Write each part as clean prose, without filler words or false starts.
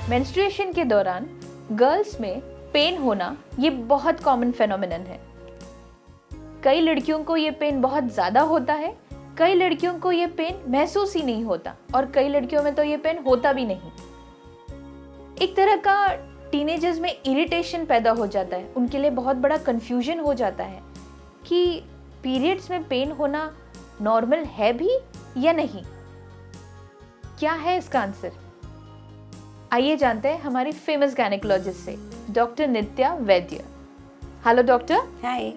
Menstruation के दौरान girls में पेन होना ये बहुत कॉमन फेनोमेनन है। कई लड़कियों को ये पेन बहुत ज़्यादा होता है, कई लड़कियों को ये पेन महसूस ही नहीं होता और कई लड़कियों में तो ये पेन होता भी नहीं। एक तरह का टीनेजर्स में इरिटेशन पैदा हो जाता है, उनके लिए बहुत बड़ा कंफ्यूजन हो जाता है कि पीरियड्स में पेन होना नॉर्मल है भी या नहीं। क्या है इसका आंसर? आइए जानते हैं हमारी फेमस गायनेकोलॉजिस्ट से, doctor Nitya Vaidya. Hello doctor. Hi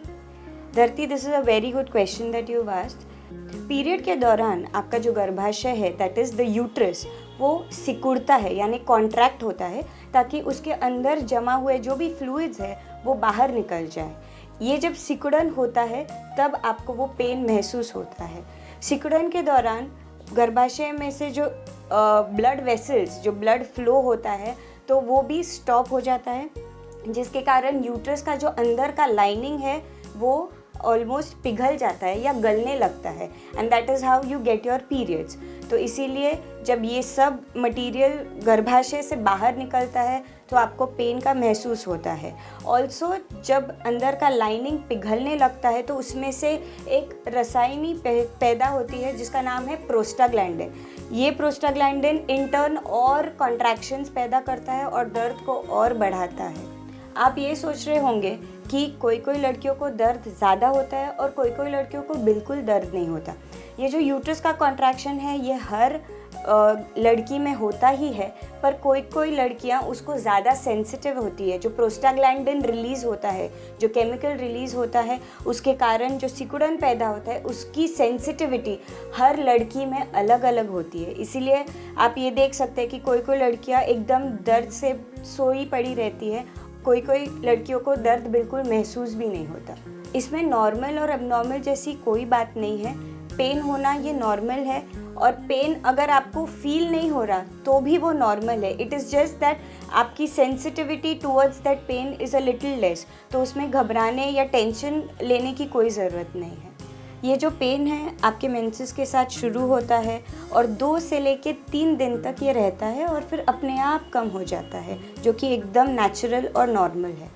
Dharti, this is a very good question that you asked. Period के दौरान आपका जो गर्भाशय है, दैट इज़ द यूट्रस, वो सिकुड़ता है यानी कॉन्ट्रैक्ट होता है ताकि उसके अंदर जमा हुए जो भी फ्लूइड्स है वो बाहर निकल जाए। ये जब सिकुड़न होता है तब आपको वो पेन महसूस होता है। सिकुड़न के दौरान गर्भाशय में से जो ब्लड वेसल्स, जो ब्लड फ्लो होता है, तो वो भी स्टॉप हो जाता है, जिसके कारण यूट्रस का जो अंदर का लाइनिंग है वो ऑलमोस्ट पिघल जाता है या गलने लगता है, and that is how you get your periods. तो इसीलिए जब ये सब मटेरियल गर्भाशय से बाहर निकलता है तो आपको पेन का महसूस होता है। ऑल्सो जब अंदर का लाइनिंग पिघलने लगता है तो उसमें से एक रसायनी पैदा होती है जिसका नाम है प्रोस्टाग्लैंडिन। ये प्रोस्टाग्लैंडिन इंटर्न और कॉन्ट्रैक्शंस पैदा करता है और दर्द को और बढ़ाता है। आप ये सोच रहे होंगे कि कोई कोई लड़कियों को दर्द ज़्यादा होता है और कोई कोई लड़कियों को बिल्कुल दर्द नहीं होता। ये जो यूट्रस का कॉन्ट्रैक्शन है ये हर लड़की में होता ही है, पर कोई कोई लड़कियां उसको ज़्यादा सेंसिटिव होती है। जो प्रोस्टाग्लैंडिन रिलीज़ होता है, जो केमिकल रिलीज़ होता है, उसके कारण जो सिकुड़न पैदा होता है उसकी सेंसिटिविटी हर लड़की में अलग अलग होती है। इसीलिए आप ये देख सकते हैं कि कोई कोई लड़कियाँ एकदम दर्द से सोई पड़ी रहती है, कोई कोई लड़कियों को दर्द बिल्कुल महसूस भी नहीं होता। इसमें नॉर्मल और एबनॉर्मल जैसी कोई बात नहीं है। पेन होना ये नॉर्मल है, और पेन अगर आपको फील नहीं हो रहा तो भी वो नॉर्मल है। इट इज़ जस्ट दैट आपकी sensitivity towards that pain is a little less, तो उसमें घबराने या टेंशन लेने की कोई ज़रूरत नहीं है। ये जो पेन है आपके मेंसेस के साथ शुरू होता है और 2 से लेके 3 दिन तक ये रहता है और फिर अपने आप कम हो जाता है, जो कि एकदम नेचुरल और नॉर्मल है।